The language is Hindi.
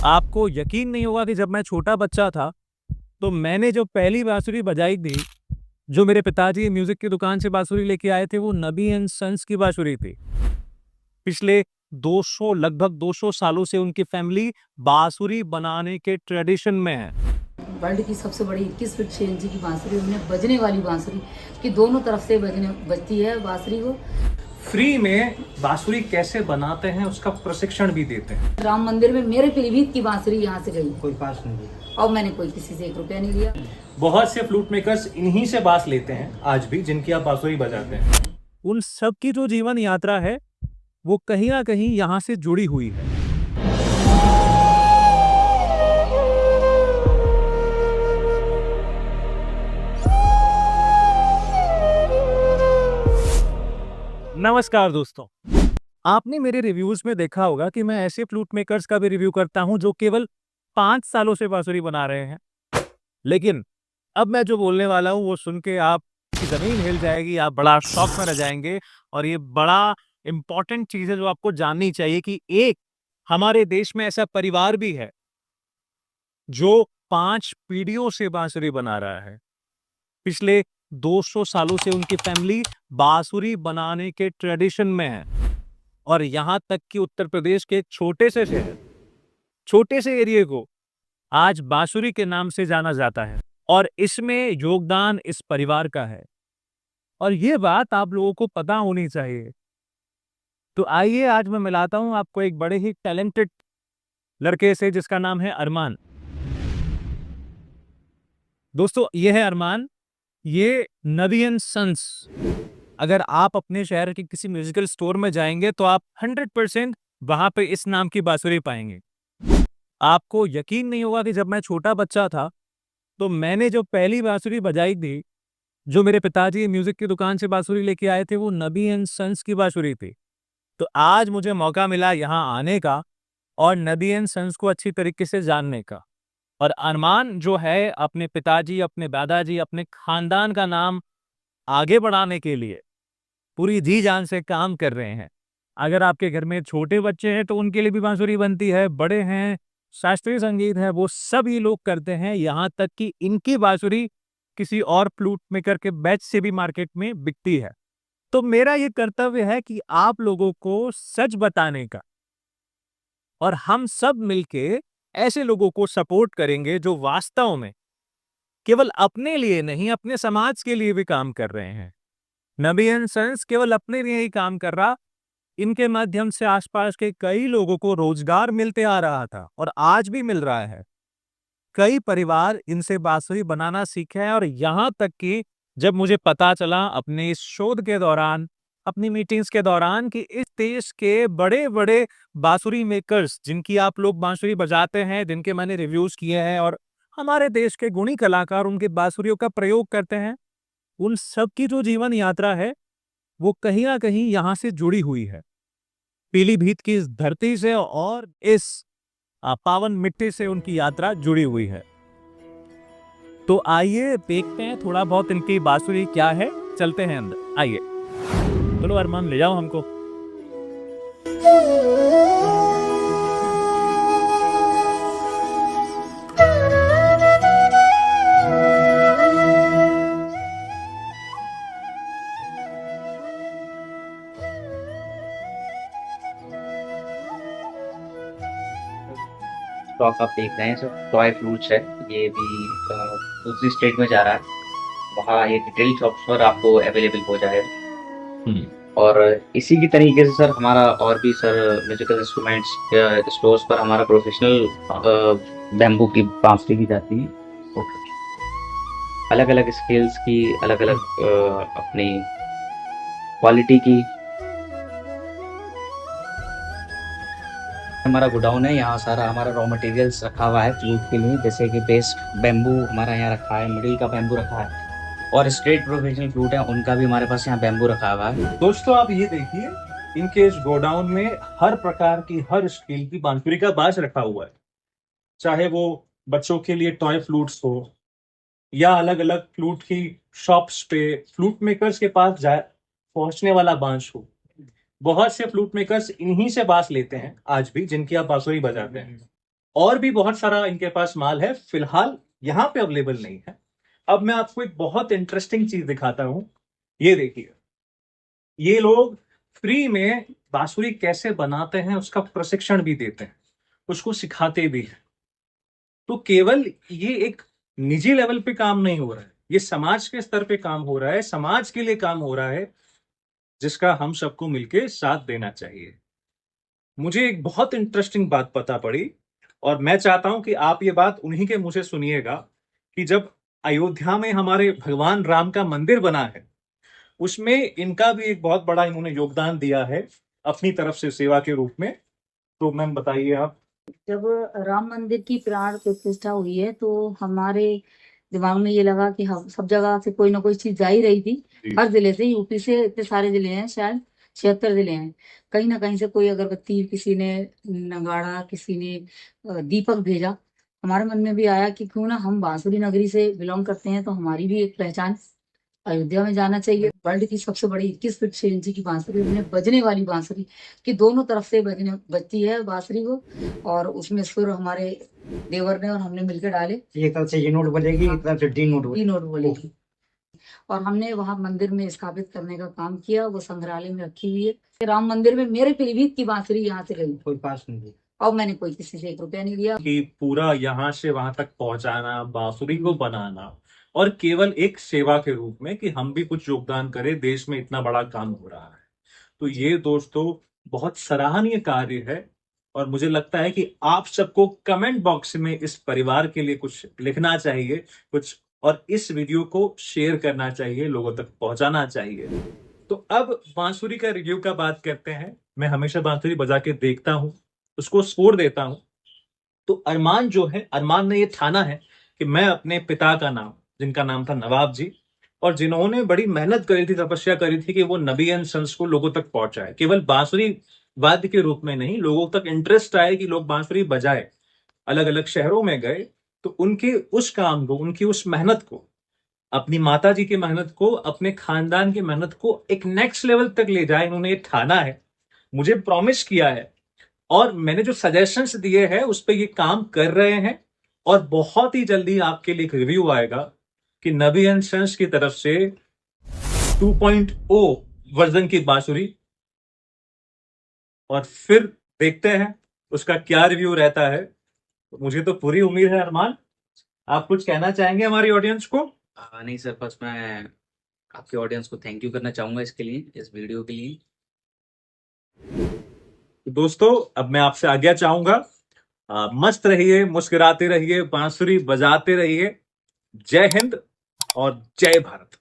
आपको यकीन नहीं होगा कि जब मैं छोटा बच्चा था, तो मैंने जो पहली बांसुरी बजाई थी, जो मेरे पिताजी म्यूज़िक की दुकान से बांसुरी लेके आए थे, वो नबी एंड सन्स की बांसुरी थी। पिछले 200 लगभग 200 सालों से उनकी फैमिली बांसुरी बनाने के ट्रेडिशन में है। वर्ल्ड की सबसे बड़ी 21 फीट 6 इंची की बांसुरी, उन्हें बजने वाली बांसुरी कि दोनों तरफ से बजती है बांसुरी को। फ्री में बांसुरी कैसे बनाते हैं उसका प्रशिक्षण भी देते हैं। राम मंदिर में मेरे पीलीभीत की बांसुरी यहाँ से गई, कोई पास नहीं दिया और मैंने कोई किसी से 1 रुपया नहीं लिया। बहुत से फ्लूट मेकर्स इन्हीं से बांस लेते हैं आज भी, जिनकी आप बांसुरी बजाते हैं। उन सब की जो जीवन यात्रा है, वो कहीं ना कहीं यहाँ से जुड़ी हुई है। नमस्कार दोस्तों, आपने मेरे रिव्यूज में देखा होगा कि मैं ऐसे फ्लूट मेकर्स का भी रिव्यू करता हूं जो केवल 5 सालों से बांसुरी बना रहे हैं। लेकिन अब मैं जो बोलने वाला हूं वो सुन के आपकी जमीन हिल जाएगी, आप बड़ा शॉक में रह जाएंगे। और ये बड़ा इंपॉर्टेंट चीज है जो आपको जाननी चाहिए कि एक हमारे देश में ऐसा परिवार भी है जो 5 पीढ़ियों से बांसुरी बना रहा है। पिछले 200 सालों से उनकी फैमिली बांसुरी बनाने के ट्रेडिशन में है। और यहां तक कि उत्तर प्रदेश के एक छोटे से शहर, छोटे से एरिया को आज बांसुरी के नाम से जाना जाता है। और इसमें योगदान इस परिवार का है, और ये बात आप लोगों को पता होनी चाहिए। तो आइए आज मैं मिलाता हूं आपको एक बड़े ही टैलेंटेड लड़के से जिसका नाम है अरमान। दोस्तों, ये है अरमान, ये नबी एंड सन्स। अगर आप अपने शहर के किसी म्यूजिकल स्टोर में जाएंगे तो आप 100% वहां पे इस नाम की बांसुरी पाएंगे। आपको यकीन नहीं होगा कि जब मैं छोटा बच्चा था, तो मैंने जो पहली बांसुरी बजाई थी, जो मेरे पिताजी म्यूजिक की दुकान से बांसुरी लेके आए थे, वो नबी एंड सन्स की बांसुरी थी। तो आज मुझे मौका मिला यहाँ आने का और नबी एंड सन्स को अच्छी तरीके से जानने का। और अरमान जो है अपने पिताजी, अपने दादाजी, अपने खानदान का नाम आगे बढ़ाने के लिए पूरी जी जान से काम कर रहे हैं। अगर आपके घर में छोटे बच्चे हैं तो उनके लिए भी बांसुरी बनती है, बड़े हैं, शास्त्रीय संगीत है, वो सभी लोग करते हैं। यहाँ तक कि इनकी बांसुरी किसी और फ्लूट मेकर के बैच से भी मार्केट में बिकती है। तो मेरा ये कर्तव्य है कि आप लोगों को सच बताने का, और हम सब मिलके ऐसे लोगों को सपोर्ट करेंगे जो वास्तव में केवल अपने लिए नहीं, अपने समाज के लिए भी काम कर रहे हैं। नबी एंड सन्स केवल अपने लिए ही काम कर रहा, इनके माध्यम से आसपास के कई लोगों को रोजगार मिलते आ रहा था और आज भी मिल रहा है। कई परिवार इनसे बांसुरी बनाना सीखे हैं, और यहाँ तक कि जब मुझे पता चला अपने इस शोध के दौरान, अपनी मीटिंग्स के दौरान, कि इस देश के बड़े-बड़े बांसुरी मेकर्स जिनकी आप लोग बांसुरी बजाते हैं, जिनके मैंने रिव्यूज किए हैं, और हमारे देश के गुणी कलाकार उनके बांसुरियों का प्रयोग करते हैं, उन सब की जो जीवन यात्रा है वो कहीं ना कहीं यहाँ से जुड़ी हुई है। पीलीभीत की इस धरती से और इस पावन मिट्टी से उनकी यात्रा जुड़ी हुई है। तो आइए देखते हैं थोड़ा बहुत इनकी बांसुरी क्या है। चलते हैं अंदर, आइए। चलो अरमान, ले जाओ हमको। स्टॉक आप देख रहे हैं सब टॉय फ्रूट्स है। ये भी दूसरी स्टेट में जा रहा है, वहाँ ये रिटेल शॉप्स पर आपको अवेलेबल हो जाएगा। और इसी की तरीके से सर हमारा और भी सर म्यूजिकल इंस्ट्रूमेंट्स स्टोर्स पर हमारा प्रोफेशनल बैम्बू की बांसुरी की जाती है। अलग अलग स्केल्स की, अलग अलग अपनी क्वालिटी की। हमारा गोडाउन है, यहाँ सारा हमारा रॉ मटेरियल्स रखा हुआ है फ्लूट के लिए, जैसे कि बेस्ट बैम्बू हमारा यहाँ रखा है, मिडिल का बैम्बू रखा है, और स्ट्रेट प्रोफेशनल फ्लूट है उनका भी हमारे पास यहाँ बैम्बू रखा हुआ है। दोस्तों, आप ये देखिए, इनके इस गोडाउन में हर प्रकार की, हर स्केल की बांसुरी का बाज रखा हुआ है। चाहे वो बच्चों के लिए टॉय फ्लूट्स हो, या अलग अलग फ्लूट की शॉप्स पे फ्लूट मेकर्स के पास जाए पहुंचने वाला बांस हो। बहुत से फ्लूट मेकर्स इन्हीं से बांस लेते हैं आज भी, जिनकी आप बांसुरी बजाते हैं। और भी बहुत सारा इनके पास माल है, फिलहाल यहाँ पे अवेलेबल नहीं है। अब मैं आपको एक बहुत इंटरेस्टिंग चीज दिखाता हूं। ये देखिए, ये लोग फ्री में बांसुरी कैसे बनाते हैं उसका प्रशिक्षण भी देते हैं, उसको सिखाते भी हैं। तो केवल ये एक निजी लेवल पे काम नहीं हो रहा है, ये समाज के स्तर पे काम हो रहा है, समाज के लिए काम हो रहा है, जिसका हम सबको मिलके साथ देना चाहिए। मुझे एक बहुत इंटरेस्टिंग बात पता पड़ी और मैं चाहता हूं कि आप ये बात उन्हीं के मुंह से सुनिएगा कि जब अयोध्या में हमारे भगवान राम का मंदिर बना है, उसमें इनका भी एक बहुत बड़ा इन्होंने योगदान दिया है अपनी तरफ से सेवा के रूप में। तो मैम बताइए आप। जब राम मंदिर की प्राण प्रतिष्ठा हुई है तो हमारे दिमाग में ये लगा कि हम सब जगह से कोई ना कोई चीज जा ही रही थी। हर जिले से, यूपी से इतने सारे जिले हैं, शायद 76 जिले हैं, कहीं ना कहीं से कोई अगरबत्ती, किसी ने नगाड़ा, किसी ने दीपक भेजा। हमारे मन में भी आया कि क्यों ना हम बांसुरी नगरी से बिलोंग करते हैं तो हमारी भी एक पहचान, अयोध्या में जाना चाहिए। वर्ल्ड की सबसे बड़ी 21 फीट 6 इंची की बांसुरी, उन्हें बजने वाली बांसुरी कि दोनों तरफ से बजती है बांसुरी को, और उसमें सुर हमारे देवर ने और हमने मिलकर डाले। एक तरफ से ये नोट बजेगी, एक तरफ से डी नोट डी नोट बोलेगी, और हमने वहां मंदिर में स्थापित करने का काम किया। वो संग्रहालय में रखी हुई है। राम मंदिर में मेरे पीलीभीत की बांसुरी यहाँ से गई, कोई पास नहीं दी। और मैंने कोई किसी से 1 रुपया नहीं लिया। कि पूरा यहाँ से वहां तक पहुंचाना, बांसुरी को बनाना, और केवल एक सेवा के रूप में कि हम भी कुछ योगदान करें, देश में इतना बड़ा काम हो रहा है। तो ये दोस्तों बहुत सराहनीय कार्य है, और मुझे लगता है कि आप सबको कमेंट बॉक्स में इस परिवार के लिए कुछ लिखना चाहिए, कुछ, और इस वीडियो को शेयर करना चाहिए, लोगों तक पहुंचाना चाहिए। तो अब बांसुरी का रिव्यू का बात करते हैं। मैं हमेशा बांसुरी बजा के देखता हूं, उसको स्कोर देता हूं। तो अरमान जो है, अरमान ने ये ठाना है कि मैं अपने पिता का नाम, जिनका नाम था नवाब जी, और जिन्होंने बड़ी मेहनत करी थी, तपस्या करी थी कि वो नबी एंड सन्स को लोगों तक पहुंचाए, केवल बांसुरी वाद्य के रूप में नहीं, लोगों तक इंटरेस्ट आए कि लोग बांसुरी बजाए। अलग अलग शहरों में गए तो उनके उस काम को, उनकी उस मेहनत को, अपनी माता जी की मेहनत को, अपने खानदान की मेहनत को एक नेक्स्ट लेवल तक ले जाए, इन्होंने ये ठाना है, मुझे प्रॉमिस किया है, और मैंने जो सजेशंस दिए हैं उस पर ये काम कर रहे हैं। और बहुत ही जल्दी आपके लिए एक रिव्यू आएगा कि नबी एंड सन्स की तरफ से 2.0 वर्जन की बांसुरी, और फिर देखते हैं उसका क्या रिव्यू रहता है। मुझे तो पूरी उम्मीद है। अरमान, आप कुछ कहना चाहेंगे हमारी ऑडियंस को? नहीं सर, बस मैं आपके ऑडियंस को थैंक यू करना चाहूंगा इसके लिए, इस वीडियो के लिए। दोस्तों, अब मैं आपसे आज्ञा चाहूंगा। मस्त रहिए, मुस्कुराते रहिए, बांसुरी बजाते रहिए। जय हिंद और जय भारत।